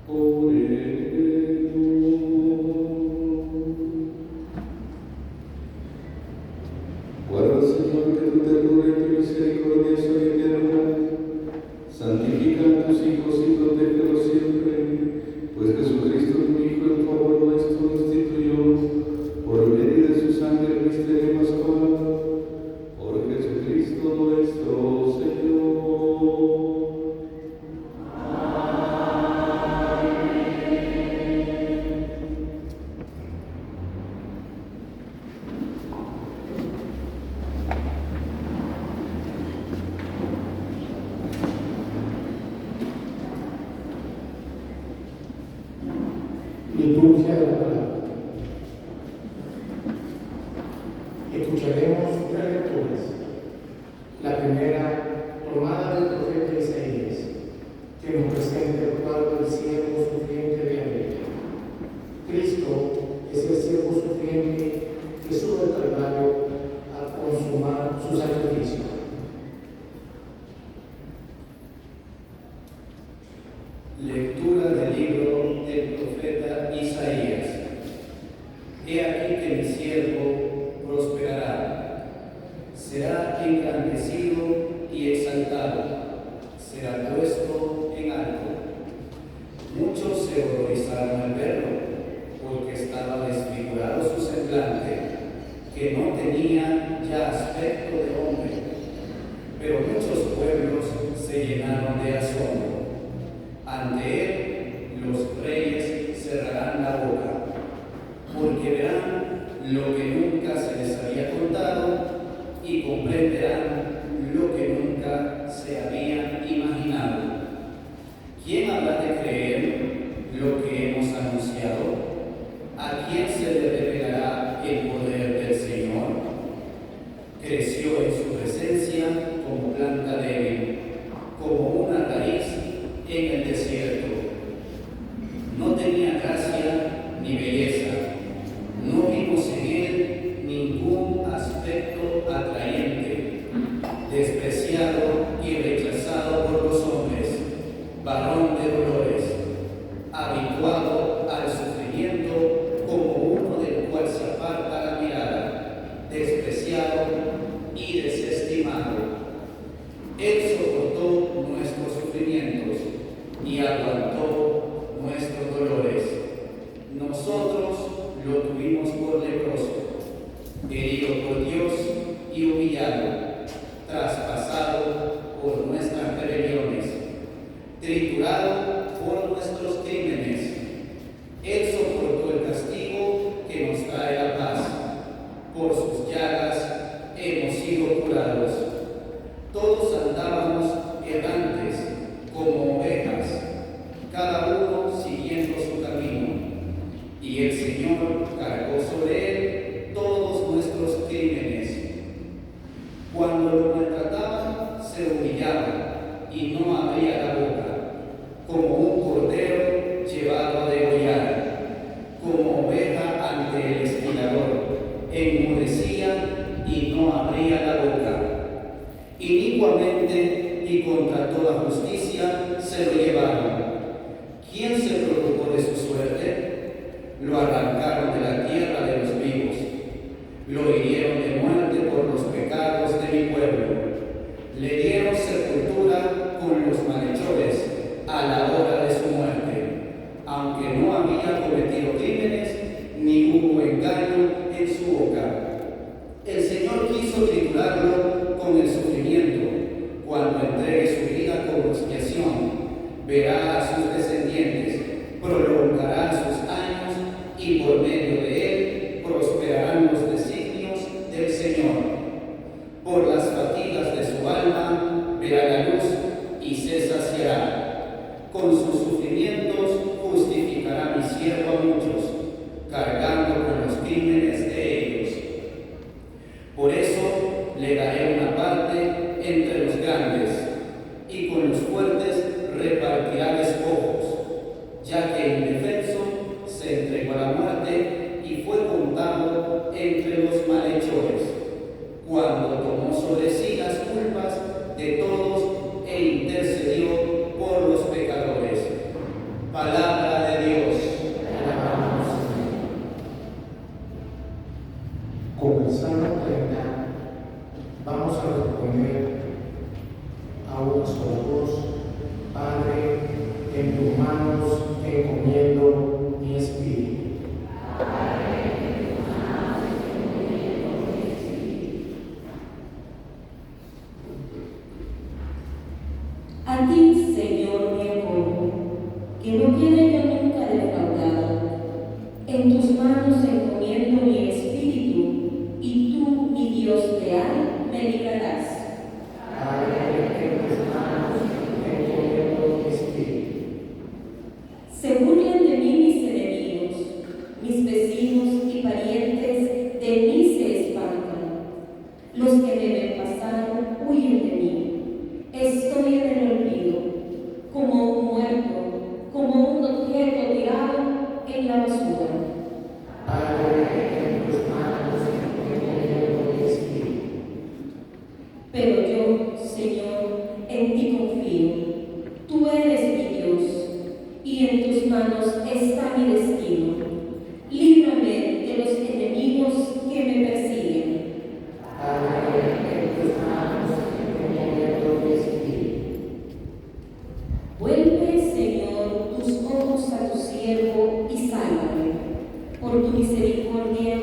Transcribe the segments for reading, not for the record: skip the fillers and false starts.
Guarda, Señor, que tu ternura y tu misericordia son eternas. Santifica a tus hijos y protégelos siempre, pues Jesucristo, tu Hijo, en favor nuestro instituyó, por medio de su sangre, el misterio pascual. Por Jesucristo nuestro Señor. Liturgia de la palabra. Escucharemos tres lecturas. La primera, tomada del profeta Isaías, que nos presenta el cuadro del siervo sufriente de Abel. Cristo es el siervo sufriente que sube al Calvario a consumar su sacrificio. Lectura del libro del profeta Isaías. He aquí que mi siervo prosperará, será engrandecido y exaltado, será puesto en alto. Muchos se horrorizaron al verlo, porque estaba desfigurado su semblante, que no tenía ya aspecto de hombre. Pero muchos pueblos se llenaron de asombro. Ante él los reyes cerrarán la boca, porque verán lo que nunca se les había contado y comprenderán lo que nunca se habían imaginado. ¿Quién habrá de creer lo que hemos anunciado? ¿A quién se le revelará el poder del Señor? Creció en su presencia como planta débil, como una raíz en el desierto. No tenía gracia ni belleza, no vimos en él ningún aspecto atrayente, despreciado y rechazado por los hombres, varón de dolores, habituado al sufrimiento, como uno del cual se aparta la mirada, despreciado y desestimado. Él soportó nuestros sufrimientos y aguantó nuestros dolores. Nosotros lo tuvimos por leproso, herido por Dios y humillado, traspasado por nuestras rebeliones, triturado por nuestros crímenes. Él soportó el castigo que nos trae la paz. Por sus llagas hemos sido curados. Todos andábamos errantes como ovejas, cada uno siguiendo su camino, y el Señor cargó sobre él todos nuestros crímenes. Cuando lo maltrataban, se humillaba y no abría la boca, como un cordero llevado a degollar, como oveja ante el esquilador, enmudecía y no abría la boca. Inicuamente y contra toda justicia se lo llevaron. ¿Quién se preocupó de su suerte? Lo arrancaron de la tierra de los vivos. Lo hirieron de muerte por los pecados de mi pueblo. Le dieron sepultura con los malhechores a la hora de su muerte, aunque no había cometido crímenes ni hubo engaño en su boca. El Señor quiso triturarlo con el sufrimiento. Cuando entregue su vida como expiación, verá a sus descendientes, prolongará sus años y por medio de él prosperarán los designios del Señor. Por las fatigas de su alma verá la luz y se saciará. Con sus sufrimientos justificará mi siervo a muchos, cargando con los crímenes de ellos. Por eso le daré una parte entre los grandes, y con los fuertes repartirá despojos, ya que indefenso se entregó a la muerte y fue contado entre los malhechores, cuando tomó sobre sí las culpas de todos e intercedió por los pecadores. Palabra una sola voz. Padre, en tus manos encomiendo mi espíritu. A ti, Señor, mi acojo, que no quiere yo nunca defraudar. En tus manos encomiendo mi espíritu, y tú, mi Dios leal, me librarás. Padre, en tus manos encomiendo mi espíritu. Se burlan de mí mis enemigos, mis vecinos y parientes de mí se espantan. Los que me ven pasar huyen de mí. Estoy en el olvido, como un muerto, como un objeto tirado en la basura. Padre, en tus manos encomiendo mi espíritu. Pero yo, Señor, en ti confío. Tú eres mi Dios, y en tus manos está mi destino. Líbrame de los enemigos que me persiguen. Padre, en tus manos encomiendo mi espíritu. Vuelve, Señor, tus ojos a tu siervo y sálvame. Por tu misericordia,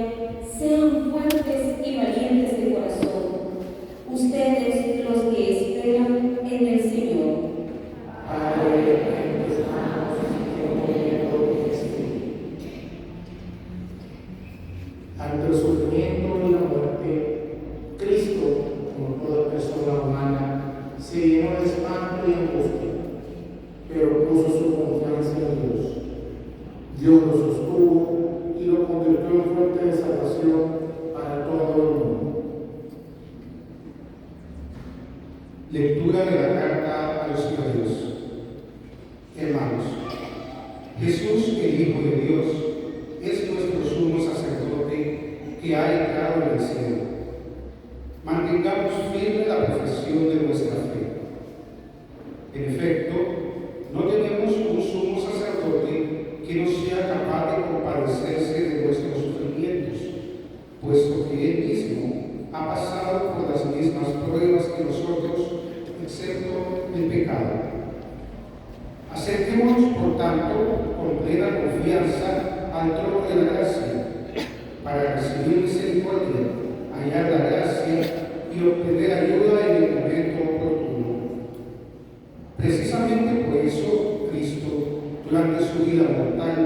sean fuertes y valientes de corazón, ustedes los que esperan en el Señor. Padre, en tus manos encomiendo mi espíritu. Ante el sufrimiento y la muerte, Cristo, como toda persona humana, se llenó de espanto y angustia, pero puso su confianza en Dios. Dios lo sostuvo y lo convirtió en fuente de salvación para todo el mundo. Lectura de la carta a los Hebreos. Hermanos, Jesús, el Hijo de Dios, es nuestro sumo sacerdote que ha entrado en el cielo. Mantengamos firme la profesión de nuestra fe. En efecto, no tenemos un sumo sacerdote que no sea capaz de compadecerse de nuestros sufrimientos, puesto que Él mismo ha pasado por las mismas pruebas que nosotros, excepto el pecado. Acerquémonos, por tanto, con plena confianza al trono de la gracia, para recibir misericordia, hallar la gracia y obtener ayuda en el momento oportuno. Precisamente por eso, Cristo, durante su vida mortal,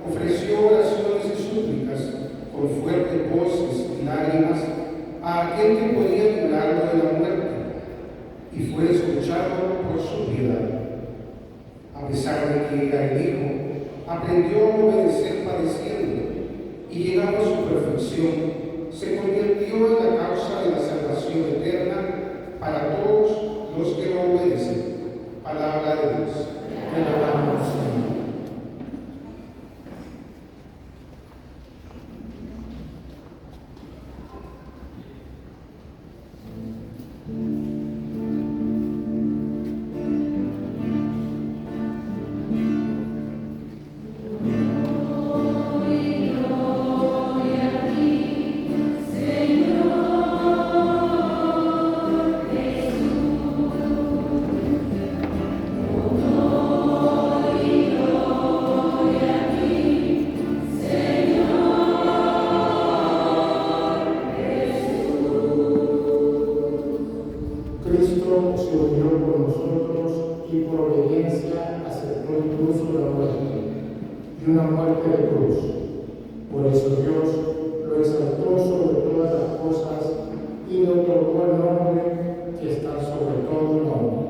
ofreció oraciones y súplicas con fuertes voces y lágrimas a aquel que podía librarlo de la muerte, y fue escuchado por su piedad. A pesar de que era el Hijo, aprendió a obedecer padeciendo, y llegando a su perfección, se convirtió en la causa de la salvación eterna para todos los que lo obedecen. Palabra de Dios. Te alabamos, Señor. Cristo se unió por nosotros y por obediencia aceptó incluso la muerte, y una muerte de cruz. Por eso Dios lo exaltó sobre todas las cosas y le otorgó el nombre que está sobre todo nombre.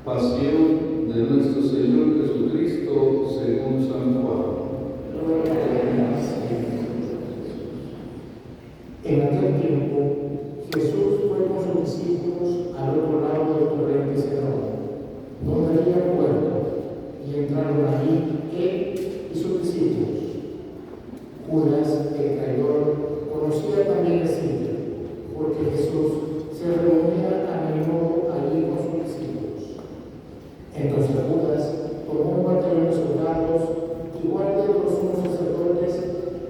Pasión de nuestro Señor Jesucristo según San Juan. En aquel tiempo, Jesús fue con sus discípulos al otro lado del torrente Cedrón, donde había un huerto, y entraron allí él y sus discípulos. Judas, el traidor, conocía también el sitio, porque Jesús se reunía a menudo allí con sus discípulos. Entonces Judas tomó un batallón de soldados, igual de los sumos sacerdotes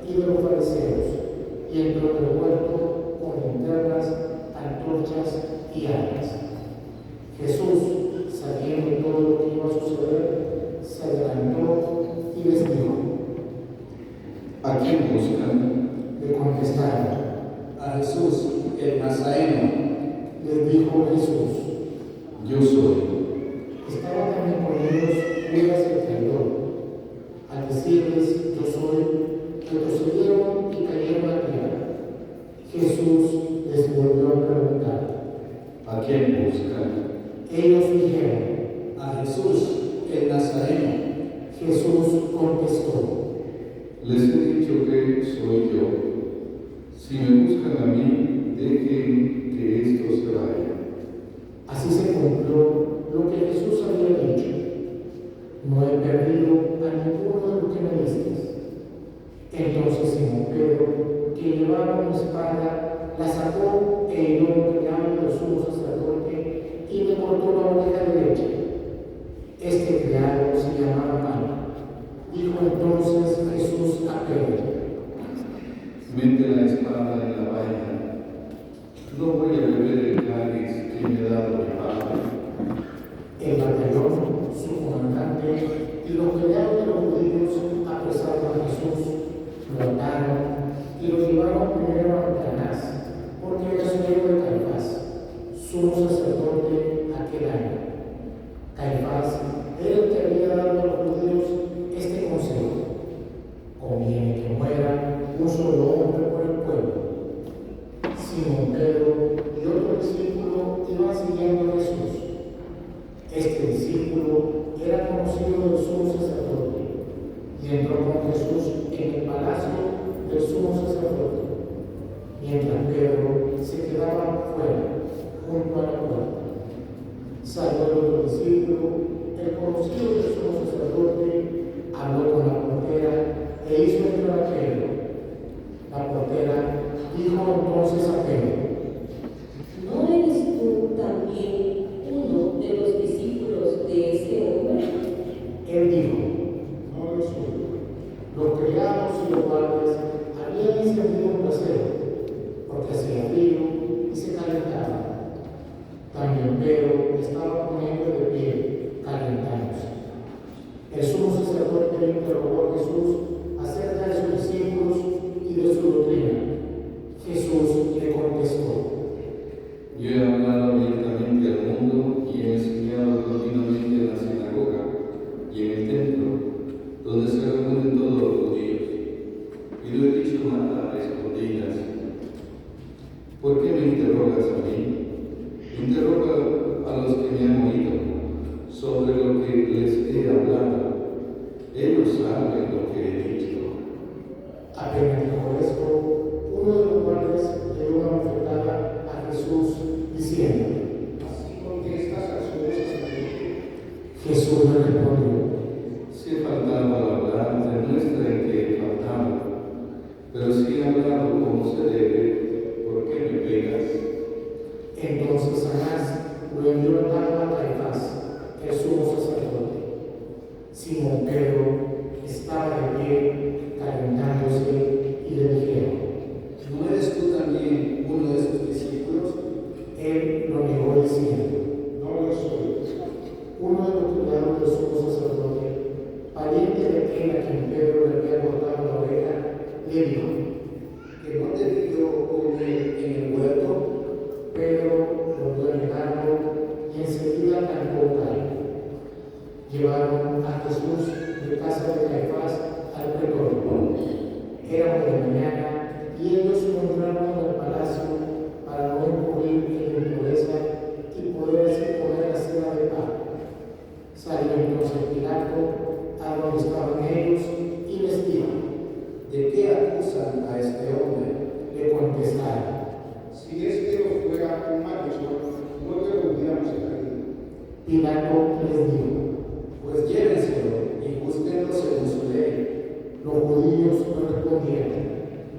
y de los fariseos, y entró en el huerto con linternas, antorchas y armas. Jesús, sabiendo todo lo que iba a suceder, se adelantó y les dijo: ¿A quién buscan? Le contestaron. A Jesús, el Nazareno. Les dijo Jesús. Yo soy. Estaba también con ellos Judas el traidor. Al decirles yo soy, retrocedieron y cayeron a tierra. Jesús les volvió a preguntar. ¿A quién buscan? Ellos dijeron. A Jesús, el Nazareno. Jesús contestó. Les he dicho que soy yo. Si me buscan a mí, dejen que esto se vaya. Así se cumplió lo que Jesús había dicho. No he perdido a ninguno de los que me diste. Entonces Simón Pedro, que llevaba una espada, la sacó e hirió a un criado del sumo sacerdote y le cortó la oreja derecha. Este criado se llamaba Malco. Dijo entonces Jesús a Pedro: Mete la espada en la vaina. No voy a beber el cáliz que me ha dado mi padre. El batallón, su comandante y los criados de los judíos apresaron a Jesús, lo ataron y lo llevaron primero a Anás, porque era suegro de Caifás, sumo sacerdote aquel año. Caifás era el que había dado a los judíos este consejo: conviene que muera un solo hombre por el pueblo. Simón Pedro y otro discípulo iban siguiendo a Jesús. Este discípulo era conocido del sumo sacerdote y entró con Jesús en el palacio del sumo sacerdote, mientras Pedro se quedaba fuera, junto a la puerta. Salió el otro discípulo, el conocido del sumo sacerdote, habló con la portera e hizo entrar a Pedro. La portera dijo entonces a Pedro: ¿No eres tú también uno de los discípulos de ese hombre? Él dijo: no lo soy. Los criados y los guardias habían encendido un brasero, porque hacía frío y se calentaba. También Pedro estaba con ellos de pie, calentándose. El sumo sacerdote le interrogó a Jesús acerca de sus discípulos y de su doctrina. Jesús le contestó: Yo he hablado abiertamente al mundo y he enseñado continuamente en la sinagoga y en el templo, donde se reúnen todos los judíos, y lo he dicho nada a escondidas. ¿Por qué me interrogas a mí? Interroga a los que me han oído sobre lo que les he hablado. Ellos saben lo que he dicho. Apenas dijo esto, uno de los guardias le dio una bofetada a Jesús, diciendo: ¿así contestas a su sacerdote? Jesús le respondió: Si he faltado al hablar, demuestra en que he faltado. Pero si he hablado como se debe, ¿por qué me pegas? Entonces Anás lo envió a Caifás, el sumo sacerdote. Simón Pedro estaba de pie, calentándose, y le dijeron: ¿No eres tú también uno de sus discípulos? Él lo negó diciendo: no lo soy. Uno de los criados del sumo sacerdote, pariente de aquel a quien Pedro le había cortado la oreja, le dijo: ¿Que no te vi yo con él en el huerto? Pedro volvió a negarlo y enseguida cantó un gallo. Llevaron a Jesús de casa de Caifás al pretorio. Era muy de mañana y ellos encontraron en el palacio para no incurrir en impureza y poderse comer la cena de pan. Salió entonces Pilato a donde estaban ellos y les dijo: ¿De qué acusan a este hombre? Le contestaron: Si este no fuera un malhechor, no te lo hubiéramos traído. Pilato les dijo: Pues llévenselo y júzguenlo según su ley. Los judíos le respondieron: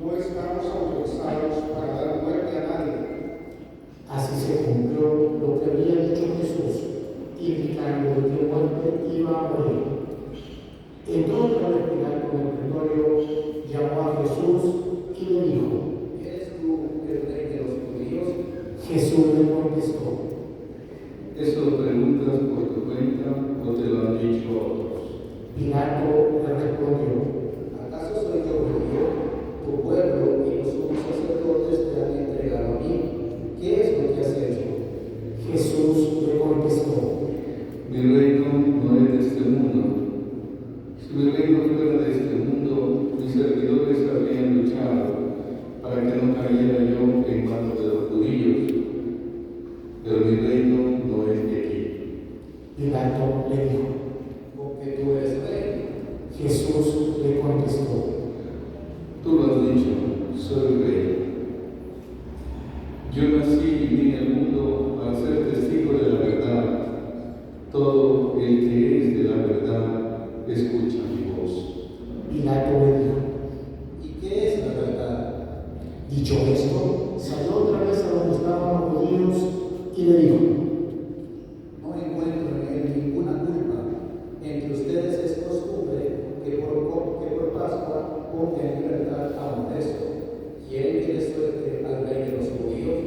No estamos autorizados para dar muerte a nadie. así se cumplió lo que había dicho Jesús, indicando de qué muerte iba a morir. Entró otra vez Pilato en el pretorio, llamó a Jesús y le dijo: ¿Eres tú el rey de los judíos? Jesús le contestó: ¿Eso lo preguntas por tu cuenta o te lo han dicho otros? Pilato le respondió: ¿Acaso soy yo judío? Tu pueblo y los sumos sacerdotes te han entregado a mí. ¿Qué es lo que has hecho? Jesús le contestó: Mi reino no es de este mundo. Si mi reino fuera de este mundo, mis servidores habrían luchado para que no cayera yo en manos de los judíos. Pero mi reino no es de aquí. Pilato le dijo: Porque tú eres rey. Jesús le contestó: Tú lo has dicho, soy rey. Yo nací y vine al mundo para ser testigo de la verdad. Todo el que es de la verdad escucha mi voz. Pilato le dijo: ¿Y qué es la verdad? dicho esto, salió otra vez a donde estaban los judíos y le dijo: No encuentro en él ninguna culpa. Entre ustedes es costumbre que por Pascua ponga en libertad a un preso. ¿Quieren que le suelte al rey de los judíos?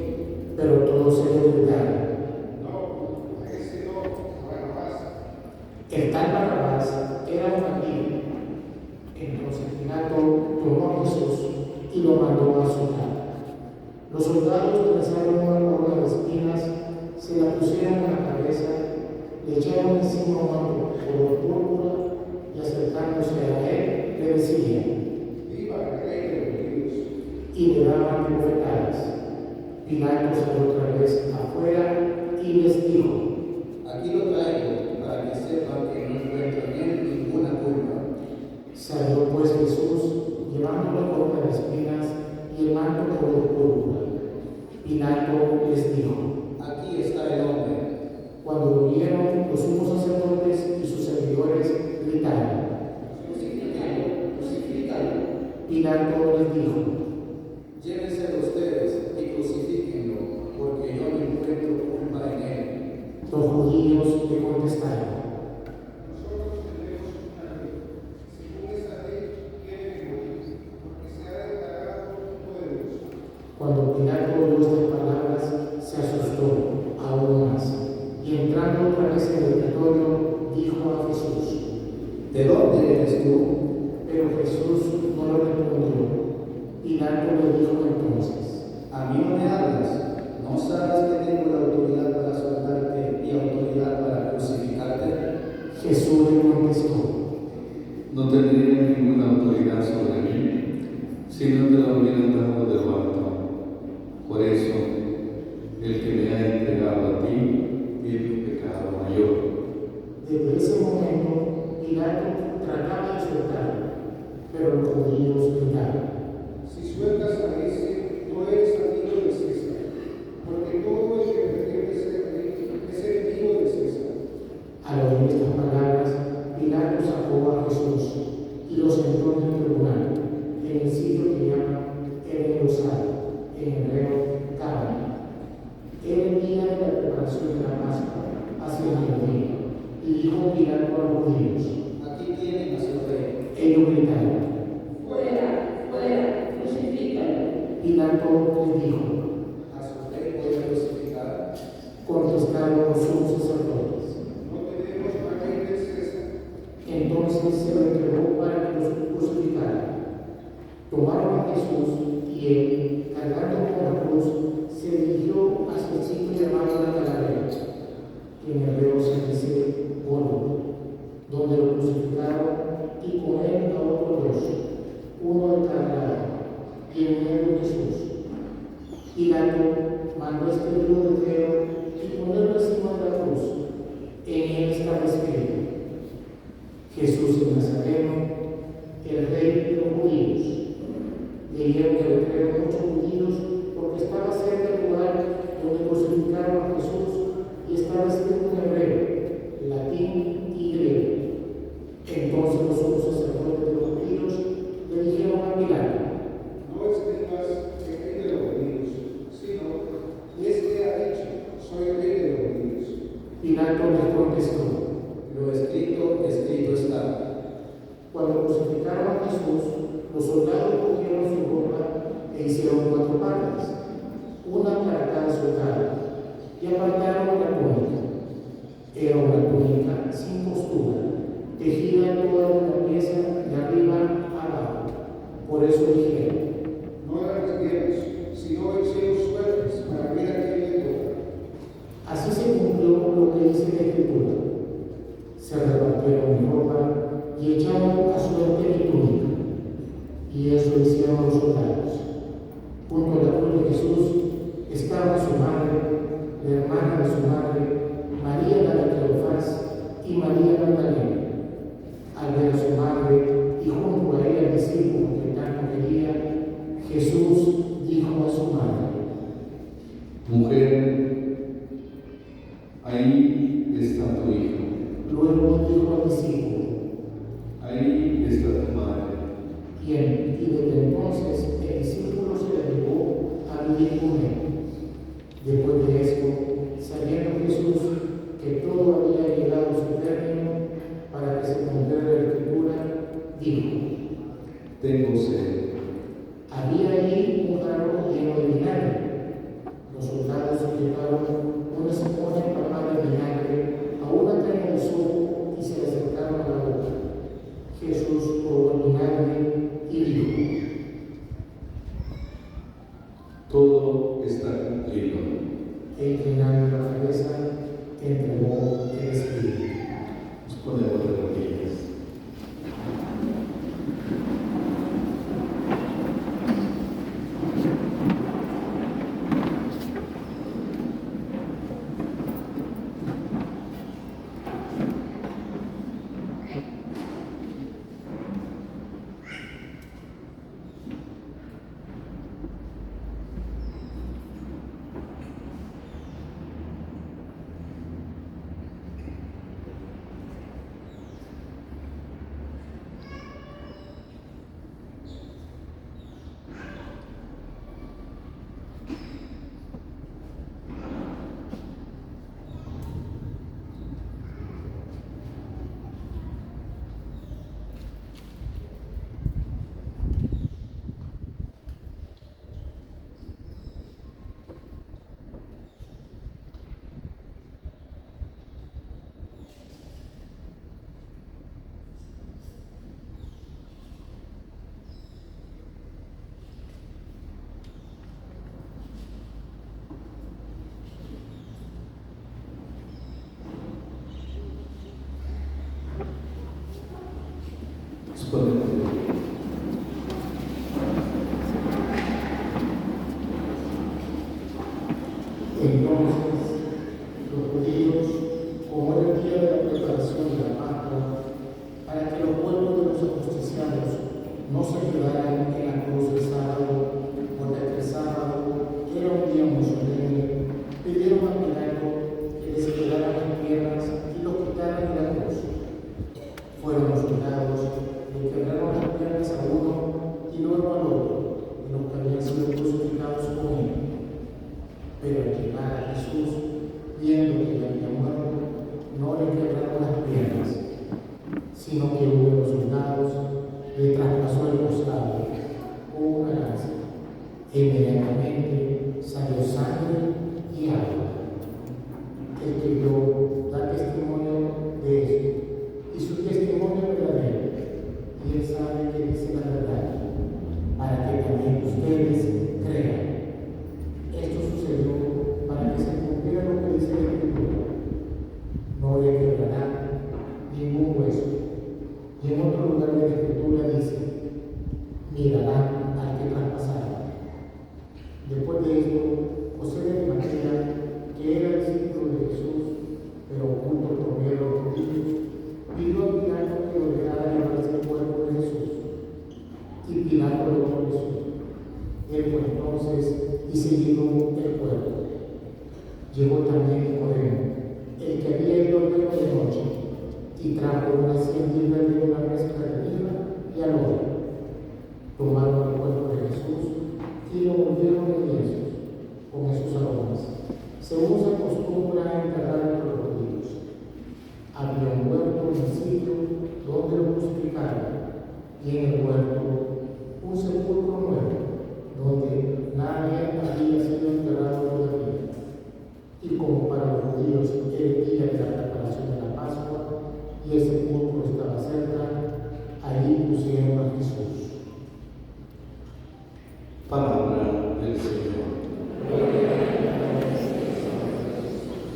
pero todos se le gritaron: No, a ese no, a Barrabás. el tal Barrabás era un bandido. Entonces Pilato tomó a Jesús y lo mandó a azotar. Los soldados trenzaron una corona de espinas, se la pusieron en la cabeza, le echaron encima un manto color púrpura y acercándose a él le decían: Viva el rey de los judíos. y le daban bofetadas. Pilato salió otra vez afuera y les dijo: Aquí lo traigo para que sepan que no encuentro en él ninguna culpa. Salió pues Jesús, llevando la corona de espinas y el manto color púrpura. Pilato les dijo: Aquí está el hombre. cuando lo vieron, los sumos sacerdotes y sus servidores gritaron. Crucifícalo, crucifícalo. Pilato les dijo: Llévenselo ustedes y crucifíquenlo, porque yo no encuentro culpa en él. los judíos le contestaron: Nosotros tenemos una ley. Según esa ley, tiene que morir, porque se ha declarado hijo de Dios. Cuando Pilato oyó estas palabras, se asustó aún más, y entrando otra vez en el pretorio, dijo a Jesús: ¿De dónde eres tú? pero Jesús no le respondió. Pilato le dijo entonces: A mí no me hablas. ¿No sabes que tengo la autoridad para soltarte y autoridad para crucificarte? Jesús le contestó: No tendría ninguna autoridad sobre mí si no te la hubieran dado de lo alto. Por eso, el que me ha entregado a ti tiene un pecado mayor. Desde ese momento, Pilato trataba de soltarlo, pero los judíos gritaron: Si sueltas a ese, no eres amigo de César, porque todo el que pretende ser rey es enemigo de César. Al oír estas palabras, Pilato sacó a Jesús y lo sentó en el tribunal, en el sitio que llaman el engrosado, en hebreo Cámara. Era el día de la preparación de la Pascua, hacia el mediodía, y dijo Pilato a los judíos: Aquí tienen a su rey. ellos gritaron. Fuera, fuera, crucifícalo. Pilato les dijo: ¿A su rey voy a crucificar? contestaron los sumos sacerdotes. No tenemos una ley de César. Entonces se lo entregó para que los crucificara. Tomaron a Jesús y él, cargando con la cruz, se dirigió hacia el sitio llamado la Calavera, que en hebreo se dice Gólgota, donde lo crucificaron y con él a otros dos, uno de cada lado, y en medio Jesús. Pilato mandó escribir un letrero y ponerlo encima de la cruz. En él estaba escrito: Jesús el Nazareno, el rey de los judíos. Leyeron el letrero muchos judíos porque estaba cerca Pilato les contestó: Lo escrito, escrito está. Cuando crucificaron a Jesús, los soldados cogieron su ropa e hicieron 4 partes, una para cada soldado, y apartaron la túnica. Era una túnica sin costura, tejida toda de una pieza de arriba a abajo. Por eso dijeron: No eran rasgueros, sino hechos fuertes para ver a quién le toca. Así se cumplió lo que dice la Escritura: se repartieron mi ropa y echaron a suerte mi túnica. Y eso hicieron los soldados. Junto a la cruz de Jesús estaba su madre, la hermana de su madre, María la de Cleofás y María Magdalena. Al ver a su madre y junto a ella el discípulo que tanto quería, Jesús dijo a su madre: Mujer, ahí está tu hijo, Luego dijo al discípulo, ahí está tu madre. y desde entonces el discípulo se la llevó a vivir con él. Después de esto, sabiendo Jesús que todo había llegado a su término, para que se cumpliera la Escritura, dijo: Tengo sed. había allí un jarro lleno de vinagre. Los soldados llevaron una esponja empapada de vinagre a una caña de sopo y se le acercaron a la boca. Jesús probó el vinagre y dijo: Todo está cumplido. e inclinando la cabeza, entregó el Espíritu. Nos ponemos de rodillas. Nos ponemos de rodillas. Entonces, los judíos, como era el día de la preparación de la Pascua, para que los pueblos de los ajusticiados no se quedaran en la cruz del sábado, porque el sábado era un día muy solemne, pidieron a Pilato que les quedaran las piernas y los quitaran de la cruz. Fueron los soldados, le quebraron las piernas a uno y luego al otro, y los que habían sido crucificados con él. Pero al llegar a Jesús, viendo que ya había muerto, no le quebraron las piernas, sino que uno de los soldados le traspasó el costado con una lanza. Inmediatamente salió sangre y agua. El que vio da testimonio de esto, y su testimonio es verdadero, y él sabe que dice la verdad, para que también ustedes crean. Esto sucedió para que se cumpliera lo que dice la Escritura: no le quebrará ningún hueso. Y en otro lugar de la Escritura dice: mirarán al que traspasara. Después de esto, José de Arimatea, que era discípulo de Jesús, pero oculto por miedo a los judíos, pidió a Pilato que lo dejara llevarse el cuerpo de Jesús. Y Pilato lo autorizó. Él fue entonces y se llevó el cuerpo. Llegó también Nicodemo, el que había ido al templo de noche, y trajo unas 100 libras de una mezcla de mirra y aloe. Tomaron el cuerpo de Jesús y lo volvieron en lienzos con esos aromas, según se acostumbra a enterrar entre los judíos. sitio donde lo crucificaron, y en el huerto un sepulcro nuevo, donde nadie había sido enterrado todavía. Y como para los judíos era el día de la preparación de la Pascua, y el sepulcro estaba cerca, allí pusieron a Jesús. Palabra del Señor.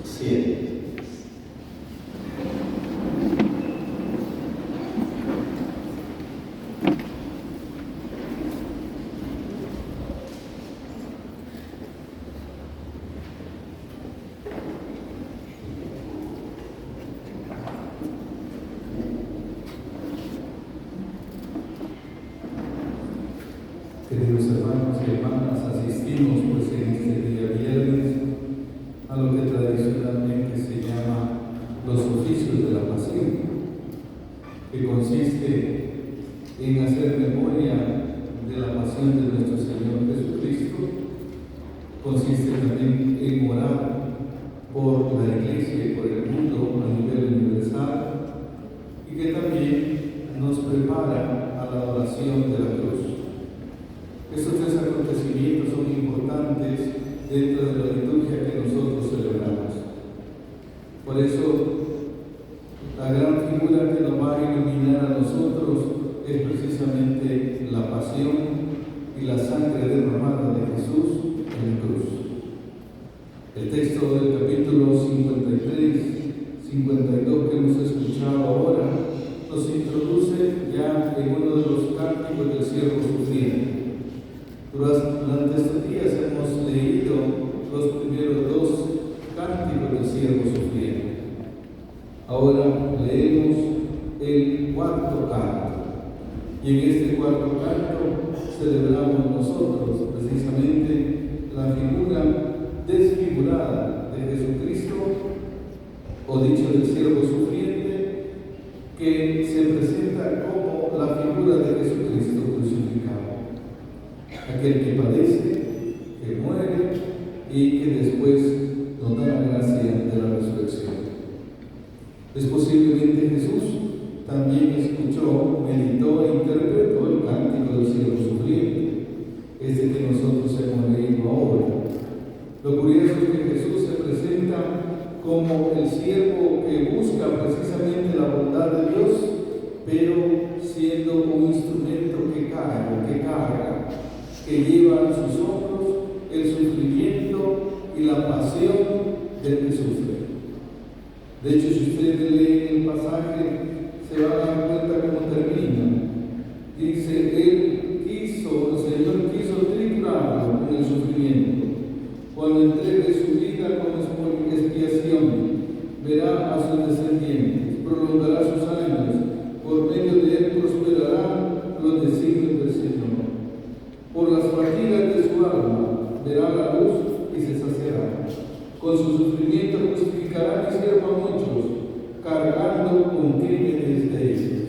Siete. Queridos hermanos y hermanas, asistimos pues en este día viernes a lo que tradicionalmente se llama los oficios de la pasión, que consiste en hacer memoria de la pasión de nuestro Señor Jesucristo, consiste también en orar por la Iglesia y por el mundo a nivel universal, y que también nos prepara a la oración de la cruz. Estos tres acontecimientos son importantes dentro de la liturgia que nosotros celebramos. Por eso, la gran figura que nos va a iluminar a nosotros es precisamente la pasión y la sangre derramada de Jesús en la cruz. El texto del capítulo 53, 52 que hemos escuchado ahora nos introduce ya en uno de los cánticos del siervo sufriente. Durante estos días hemos leído los primeros dos cánticos del siervo sufriente. Ahora leemos el cuarto canto. Y en este cuarto canto celebramos nosotros precisamente la figura desfigurada de Jesucristo, o dicho del siervo sufriente, que se presenta como la figura de Jesucristo crucificado. Aquel que padece, que muere y que después nos da la gracia de la resurrección. Es posiblemente Jesús también escuchó, meditó e interpretó el cántico del siervo sufriente, este que nosotros hemos leído ahora. Lo curioso es que Jesús se presenta como el siervo que busca precisamente la bondad de Dios, pero siendo un instrumento que carga, que lleva en sus hombros el sufrimiento y la pasión del que sufre. De hecho, si ustedes leen el pasaje, se van a dar cuenta cómo termina. Dice, el Señor quiso triturarlo con el sufrimiento. Cuando entregue su vida como expiación, verá a sus descendientes, prolongará sus años, por medio de él prosperarán los designios del Señor. Por las fatigas de su alma verá la luz y se saciará. Con su sufrimiento justificará mi siervo a muchos, cargando con crímenes de ellos.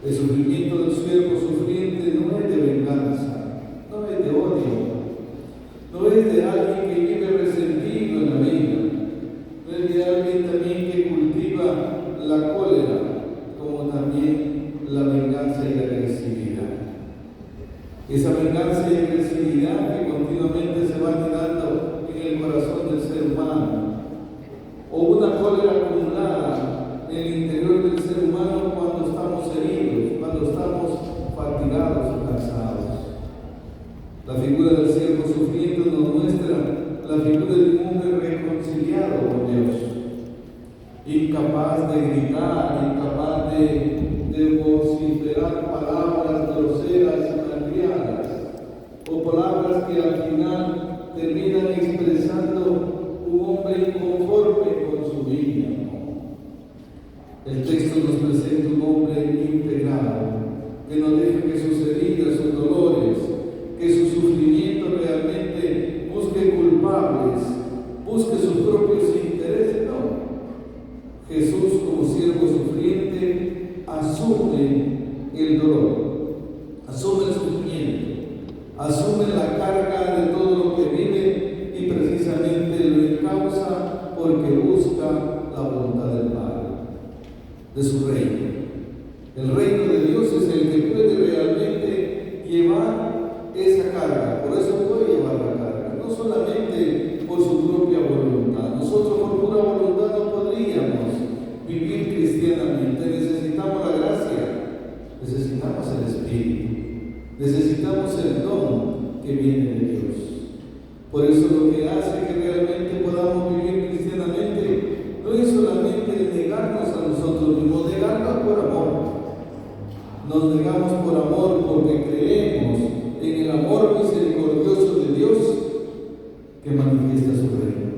El sufrimiento del siervo sufriente no es de venganza, no es de odio, no es de alguien que vive resentido en la vida, no es de alguien también que cultiva la cólera, como también la venganza y la agresividad. Esa venganza y agresividad que continuamente se va quedando en el corazón del ser humano, o una cólera acumulada en el interior del ser humano cuando estamos heridos, cuando estamos fatigados o cansados. La figura del siervo sufriente nos muestra la figura de un hombre reconciliado con Dios, incapaz de gritar, incapaz de vociferar palabras groseras y malcriadas, o palabras que al final terminan expresando un hombre inconforme con su vida. El texto nos presenta un hombre integrado, que no deja que sus heridas, sus dolores, que su sufrimiento realmente busque culpables, busque sus propios intereses. No. Jesús, como siervo sufriente, asume el dolor, asume el sufrimiento, asume la carga de todo lo que vive y precisamente lo encausa porque busca la voluntad del Padre. de su reino. El reino de Dios es el que puede realmente llevar esa carga, por eso puede llevar la carga, no solamente por su propia voluntad. Nosotros por pura voluntad no podríamos vivir cristianamente, necesitamos la gracia, necesitamos el Espíritu, necesitamos el don que viene de Dios. Por eso lo que hace que realmente podamos vivir cristianamente no es solamente negarnos a nosotros mismos, negarnos por amor. Nos negamos por amor porque creemos en el amor misericordioso de Dios que manifiesta su reino.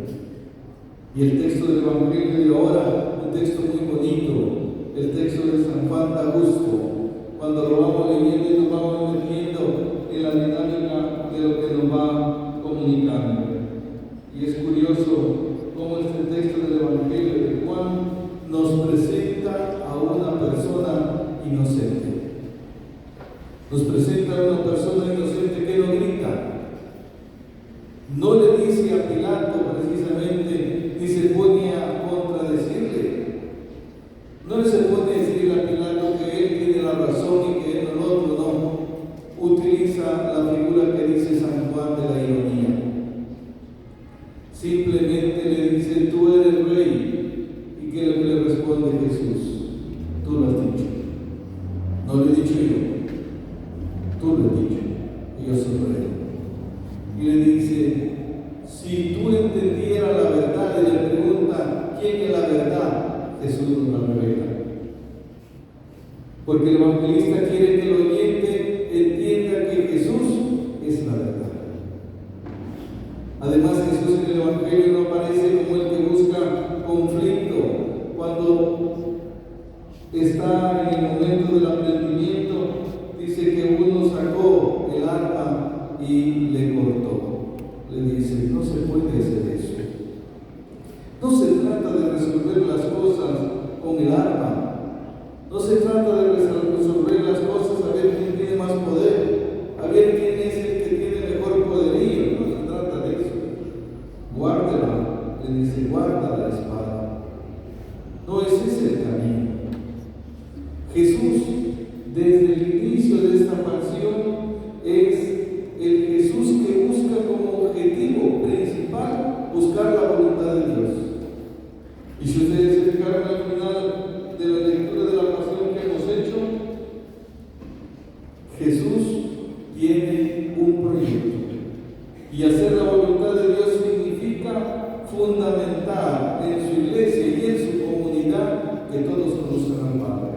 Y el texto del Evangelio de ahora, un texto muy bonito, el texto de San Juan de Augusto, cuando lo vamos leyendo y nos vamos metiendo en la dinámica de lo que nos va comunicando. Y es curioso cómo este texto del Evangelio de Juan nos presenta a una persona inocente. Nos presenta a una persona inocente que no grita. No le dice a Pilato precisamente, ni se pone a contradecirle. No le se pone a decirle a Pilato que él tiene la razón y que él no lo otro, no. Utiliza la figura que dice San Juan de la ironía. Simplemente le dice, tú eres rey. ¿Y qué es lo que le responde Jesús? Tú lo has dicho. No lo he dicho yo. Tú lo has dicho. Y yo soy rey. Y le dice, si tú entendieras la verdad, y le pregunta, ¿quién es la verdad? Jesús nos la revela. Porque el evangelista quiere que el oyente entienda que Jesús es la verdad. Además, Jesús en el Evangelio no aparece como el que busca conflicto. Cuando está en el momento del aprendimiento, dice que uno sacó el arma y le cortó. Le dice, no se puede hacer eso. No se trata de resolver las cosas con el arma. No se trata de resolver las cosas a ver quién tiene más poder, a ver quién es el que tiene mejor poderío. No se trata de eso. Guárdela, le dice, guarda la espada. No, ese es el camino. Jesús, desde el inicio de esta pasión, es el Jesús que busca como objetivo principal buscar la voluntad de Dios. Y si ustedes se fijaron al final de la lectura de la pasión que hemos hecho, Jesús tiene un proyecto. Y hacer la voluntad de Dios significa fundamentar en su iglesia y en su comunidad que todos conozcan al Padre.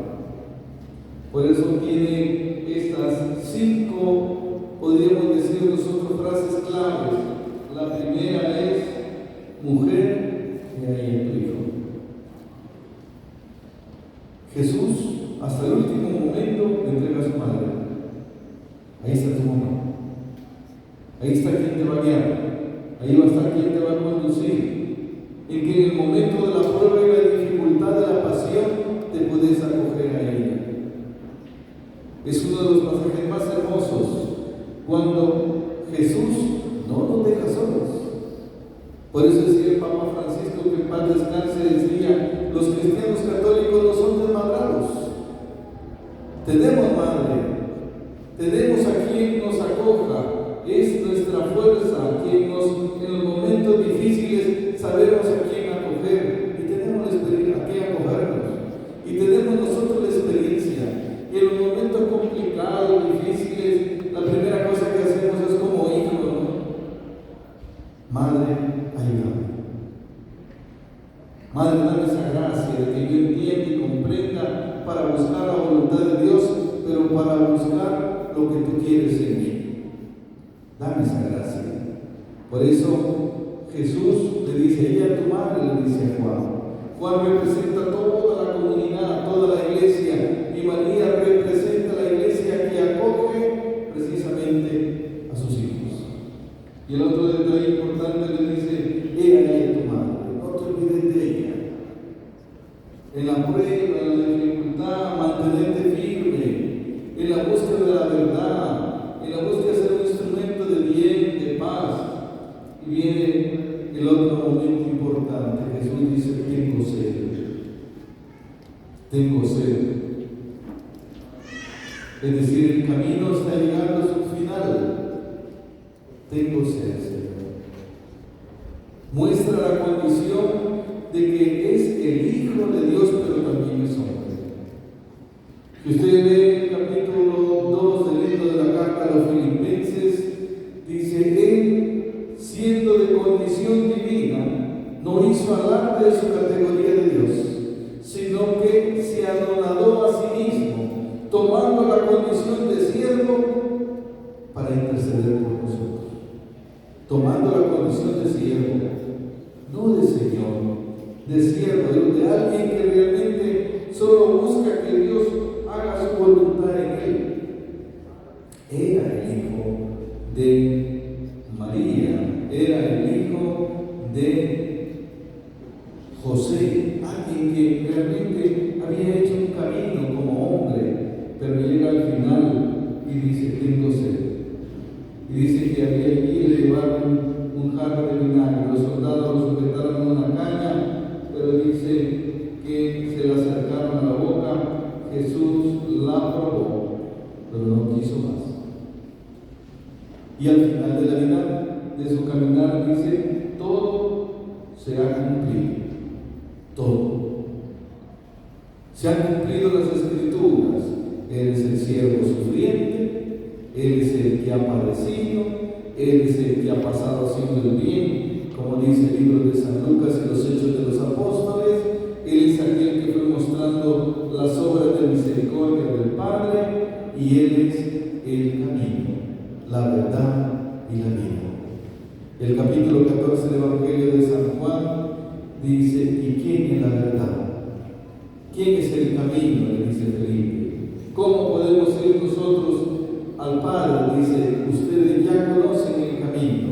Por eso tiene estas 5, podríamos decir nosotros, frases claves. La primera es, mujer, y ahí en tu hijo. Jesús, hasta el último momento, le entrega a su madre. Ahí está tu mamá. Ahí está quien te va a guiar. Ahí va a estar quien te va a conducir. En que en el momento de la prueba y la dificultad de la pasión, te puedes acoger a ella. Es uno de los pasajes más hermosos cuando Jesús no nos deja solos. Por eso decía el Papa Francisco, que en paz descanse, decía, los cristianos católicos no son desmadrados. Tenemos madre, tenemos a quien nos acoja, es nuestra fuerza, quien nos, en los momentos difíciles sabemos a quién acoger y tenemos la experiencia a quién acogernos. Y tenemos nosotros la experiencia. Y en los momentos complicados, difíciles, la primera cosa que hacemos es como hijo, ¿no? Madre, ayúdame. Madre, dame esa gracia de que yo entienda y comprenda para buscar la voluntad de Dios, pero para buscar lo que tú quieres en mí. Dame esa gracia. Por eso Jesús le dice, ella a tu madre, le dice a Juan. Juan representa a toda la comunidad, toda la iglesia, y María representa a la iglesia que acoge precisamente a sus hijos. Y el otro detalle importante le dice, ella a tu madre, no te olvides de ella. En la prueba, en la dificultad, mantenerte firme, en la búsqueda de la verdad, en la búsqueda de ser un instrumento de bien, de paz. Y viene el otro momento importante. Jesús dice, tengo sed. tengo sed. Es decir, el camino está llegando a su final. Tengo sed, Señor. Muestra la condición de que es el Hijo de Dios, pero también es hombre. Si usted lee el capítulo 2 del libro de la carta a los Filipenses, dice: Él, siendo de condición divina, no hizo alarde de su categoría de Dios, sino que se anonadó a sí mismo, tomando la condición de siervo para interceder por nosotros. Tomando la condición de siervo, no de Señor, de siervo, de alguien que realmente solo busca que Dios haga su voluntad en él. Era el hijo de María, era el hijo de José, alguien que realmente había hecho un camino como hombre, pero llega al final y dice: tengo sed. Y dice que había allí, le llevaron un jarro de vinagre, los soldados lo sujetaron a una caña, pero dice que se la acercaron a la boca. Jesús la probó, pero no quiso más. Y al final de la vida, de su caminar, dice: todo se ha cumplido. Todo. Se han cumplido las Escrituras. Él es el siervo sufriente, Él es el que ha padecido, Él es el que ha pasado haciendo el bien, como dice el libro de San Lucas y los Hechos de los Apóstoles. Él es aquel que fue mostrando las obras de misericordia del Padre, y Él es el camino, la verdad y la vida. El capítulo 14 del Evangelio de San Juan dice: ¿y quién es la verdad? ¿Quién es el camino?, le dice Felipe. ¿Cómo podemos ir nosotros al Padre? Dice: ustedes ya conocen el camino,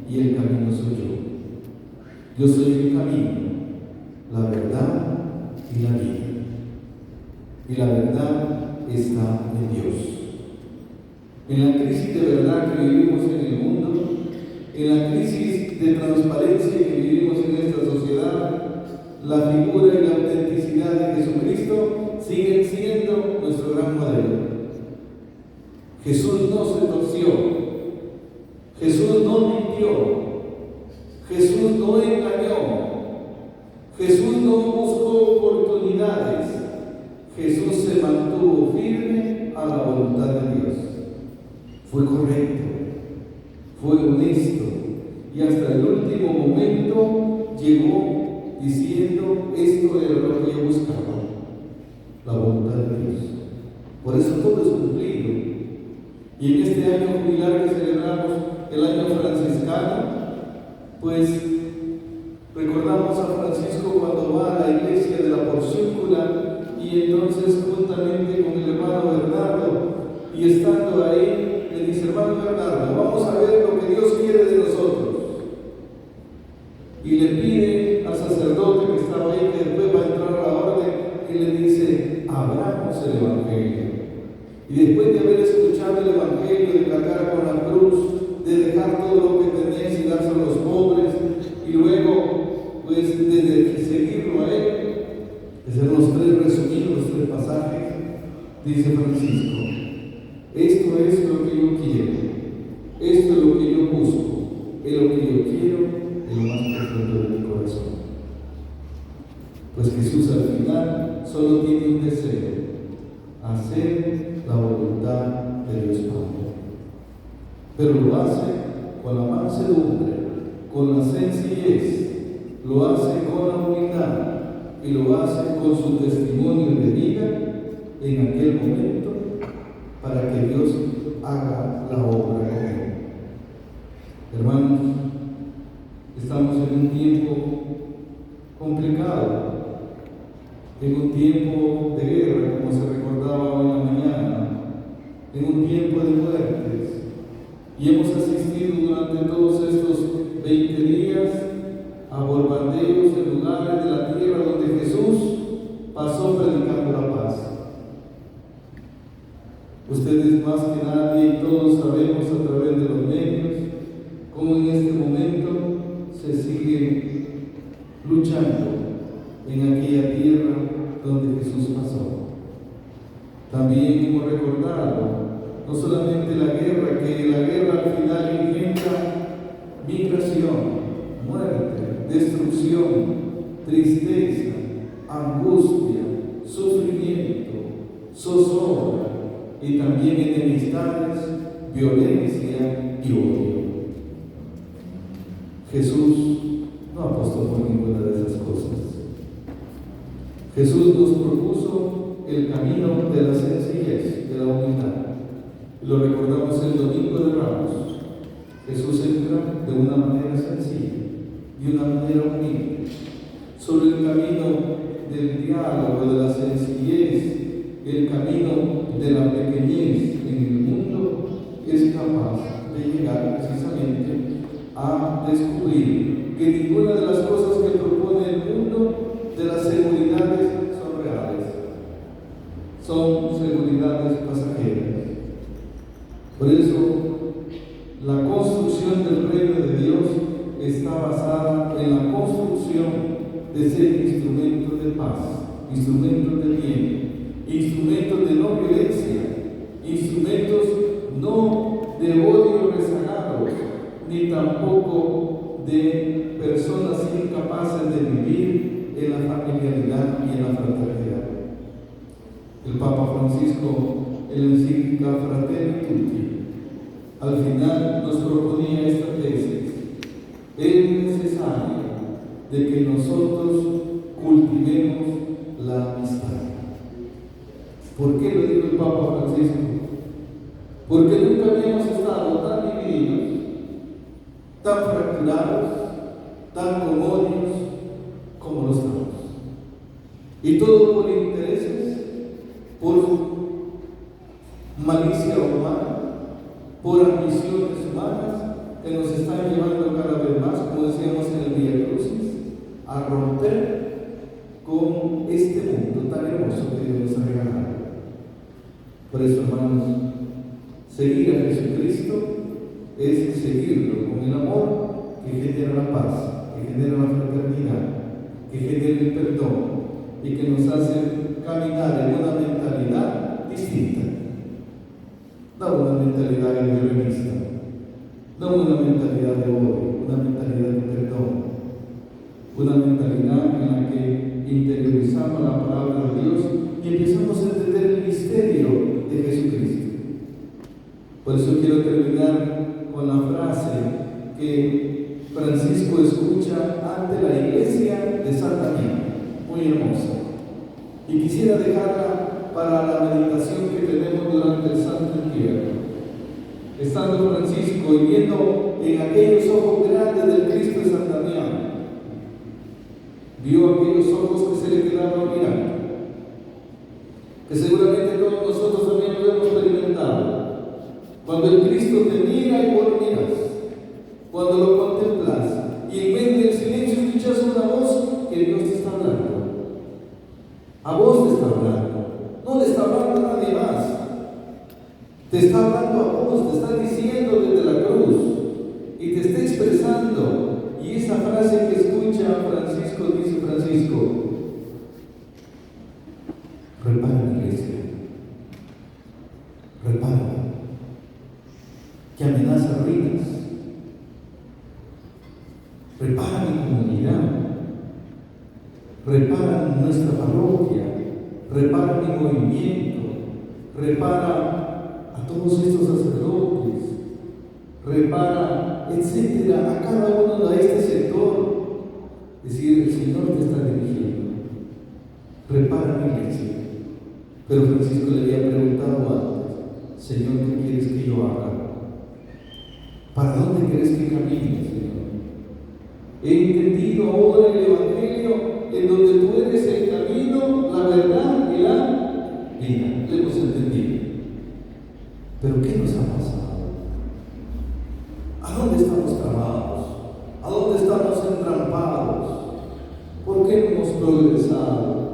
y el camino soy yo. Yo soy el camino, la verdad y la vida. Y la verdad está en Dios. En la crisis de verdad que vivimos en el mundo, en la crisis de transparencia que vivimos en esta sociedad, la figura y la autenticidad de Jesucristo siguen siendo nuestro gran modelo. Jesús no se torció, Jesús no mintió, Jesús no engañó, Jesús no buscó oportunidades. Jesús se mantuvo firme a la voluntad de Dios. Fue correcto, fue honesto, y hasta el último momento llegó diciendo: esto era lo que yo buscaba, la voluntad de Dios. Por eso todo es cumplido. Y en este año jubilar que celebramos, el año franciscano, pues recordamos a Francisco cuando va a la iglesia de la Porciúncula, y entonces juntamente con el hermano Bernardo, y estando ahí, le dice: hermano Bernardo, vamos a ver lo que Dios quiere de nosotros. Y le pide al sacerdote que estaba ahí, que después va a entrar a la orden, y le dice: abramos el Evangelio. Y después de haber escuchado el Evangelio, de cargar con la cruz, de dejar todo lo que tenías y dárselo a los pobres, y luego, pues, de seguirlo a él, hacer los tres resumidos, los tres pasajes, dice Francisco: esto es lo que yo quiero, esto es lo que yo busco, es lo que yo quiero en lo más profundo de mi corazón. Pues Jesús al final solo tiene un deseo: hacer la voluntad de Dios Padre. Pero lo hace con la mansedumbre, con la sencillez, lo hace con la humildad, y lo hace con su testimonio de vida en aquel momento, para que Dios haga la obra con él. Hermanos, estamos en un tiempo complicado, en un tiempo de guerra, como se recordaba hoy en la mañana, en un tiempo de muertes, y hemos asistido durante todos estos 20 días a bombardeos en lugares de la tierra donde Jesús pasó predicando la paz. Ustedes más que nadie y todos sabemos a través de los medios cómo en este momento se sigue luchando en aquella tierra donde Jesús pasó. También hemos recordado no solamente la guerra, que la guerra al final engendra migración, muerte, destrucción, tristeza, angustia, sufrimiento, zozobra y también enemistades, violencia y odio. Jesús no apostó por ninguna de esas cosas. Jesús nos propuso el camino de la sencillez, de la humildad. Lo recordamos el Domingo de Ramos. Jesús entra de una manera sencilla, de una manera humilde, sobre el camino del diálogo, de la sencillez, el camino de la pequeñez en el mundo, es capaz de llegar precisamente a descubrir que ninguna de las cosas que propone el mundo, de las seguridades, son reales, son seguridades pasajeras. Por eso, la construcción del reino de Dios está basada en la construcción de ser instrumentos de paz, instrumentos de bien, instrumentos de no violencia, instrumentos no de odio rezagado, ni tampoco de personas incapaces de vivir en la familiaridad y en la fraternidad. El Papa Francisco, en la encíclica Fratelli Tutti, al final nos proponía esta tesis: es necesario de que nosotros cultivemos la amistad. ¿Por qué lo dijo el Papa Francisco? Porque nunca habíamos estado tan divididos, tan fracturados, tan con odios como lo estamos. Y todo por intereses, por malicia humana, por ambiciones humanas que nos están llevando cada vez más, como decíamos en el Vía Crucis, a romper con este mundo tan hermoso que Dios nos ha regalado. Por eso, hermanos, seguir a Jesucristo es seguirlo con el amor que genera la paz, que genera la fraternidad, que genera el perdón y que nos hace caminar en una mentalidad distinta. No una mentalidad violenista, no una mentalidad de odio, una mentalidad de perdón, una mentalidad en la que interiorizamos la palabra de Dios y empezamos a entender el misterio de Jesucristo. Por eso quiero terminar con la frase que Francisco escucha ante la iglesia de San Damián, muy hermosa, y quisiera dejarla para la meditación que tenemos durante el Santo Entierro. Estando Francisco y viendo en aquellos ojos grandes del Cristo de San Damián, vio aquellos ojos que se le quedaban mirando, que seguramente todos nosotros también lo hemos experimentado. Cuando el Cristo te mira y vos lo miras, cuando lo contemplas y en medio del silencio escuchas una voz que Dios te está hablando. A vos te está hablando, no le está hablando a nadie más. Te está hablando a vos, te está diciendo desde la cruz y te está expresando. Y esa frase que escucha Francisco, dice Francisco: repara mi iglesia, repara, que amenaza ruinas, repara mi comunidad, repara nuestra parroquia, repara mi movimiento, repara a todos estos sacerdotes, repara, etcétera, a cada uno de este sector. Es decir, el Señor te está dirigiendo. Repara mi iglesia. Pero Francisco le había preguntado antes: Señor, ¿qué quieres que yo haga? ¿Para dónde quieres que camine, Señor? He entendido ahora el Evangelio en donde tú eres el camino, la verdad y la vida. Lo hemos entendido. Pero ¿qué nos ha pasado? ¿A dónde estamos trabados? ¿A dónde estamos entrampados? ¿Por qué no hemos progresado?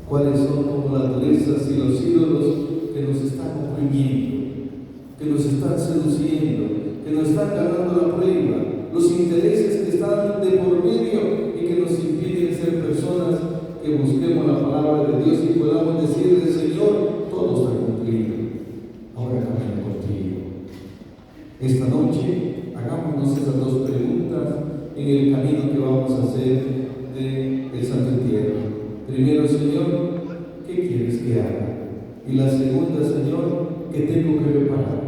¿Cuáles son como las durezas y los ídolos que nos están oprimiendo, que nos están seduciendo, que nos están ganando la prueba, los intereses que están de por medio y que nos impiden ser personas que que busquemos la palabra de Dios y podamos decirle, Señor, todo está cumplido. Ahora camino contigo. Esta noche hagámonos esas dos preguntas en el camino que vamos a hacer del Santo Entierro. Primero, Señor, ¿qué quieres que haga? Y la segunda, Señor, ¿qué tengo que reparar?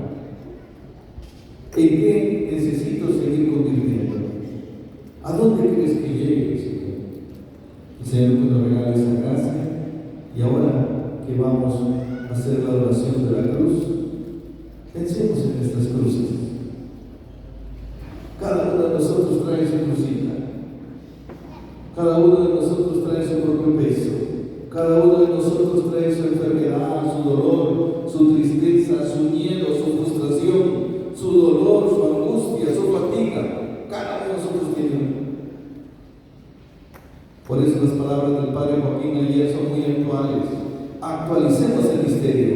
¿En qué necesito seguir convirtiendo? ¿A dónde crees que llegue, Señor? El Señor que nos regala esa gracia. Y ahora que vamos a hacer la oración de la cruz, pensemos en estas cruces. Cada uno de nosotros trae su crucita. Cada uno de nosotros trae su propio peso. Cada uno de nosotros trae su enfermedad, su dolor, su tristeza, su miedo, su frustración, su dolor, su angustia, su fatiga. Cada uno de nosotros tiene uno. Por eso las palabras del Padre Joaquín ayer son muy actuales. Actualicemos el misterio.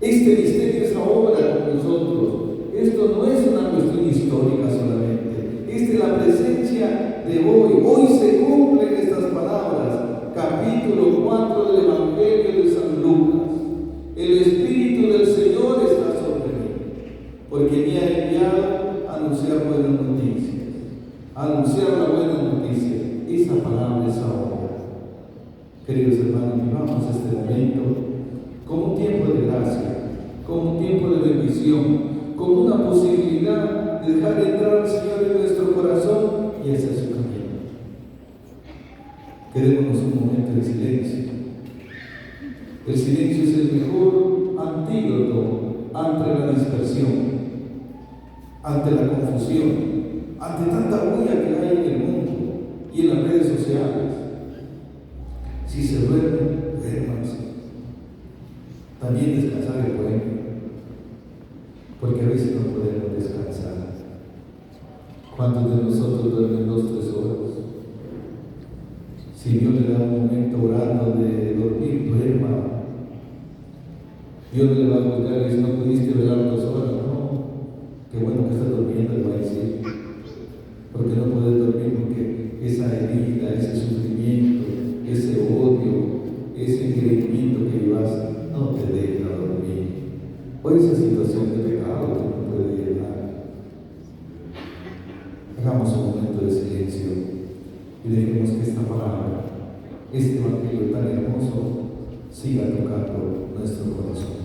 Este misterio es ahora con nosotros. Esto no es una cuestión histórica solamente. Esta es la presencia de hoy. Hoy se cumplen estas palabras. Capítulo 4 del Evangelio de San Lucas. El Espíritu del Señor está sobre mí, porque me ha enviado a anunciar buenas noticias. A anunciar la buena noticia. Esa palabra es ahora. Queridos hermanos, vivamos este momento como un tiempo de gracia, como un tiempo de bendición, como una posibilidad de dejar entrar al Señor en nuestro corazón y hacer su camino. Quedémonos un momento en silencio. El silencio es el mejor antídoto ante la dispersión, ante la confusión, ante tanta bulla que hay en el mundo y en las redes sociales. Si se duermen, duérmanse. También descansar es bueno, porque a veces no podemos descansar. ¿Cuántos de nosotros duermen 2 o 3 horas? Si Dios le da un momento orando de dormir, duerma. Dios no le va a juzgar y si no pudiste velar 2 horas, no. Qué bueno que estás durmiendo, le va a decir. Porque no puedes dormir porque esa herida, ese sufrimiento, ese odio, ese engreimiento que llevas no te deja dormir. O esa situación de pecado que no puede llegar. Hagamos un momento de silencio y dejemos que esta palabra, este evangelio tan hermoso, siga tocando nuestro corazón.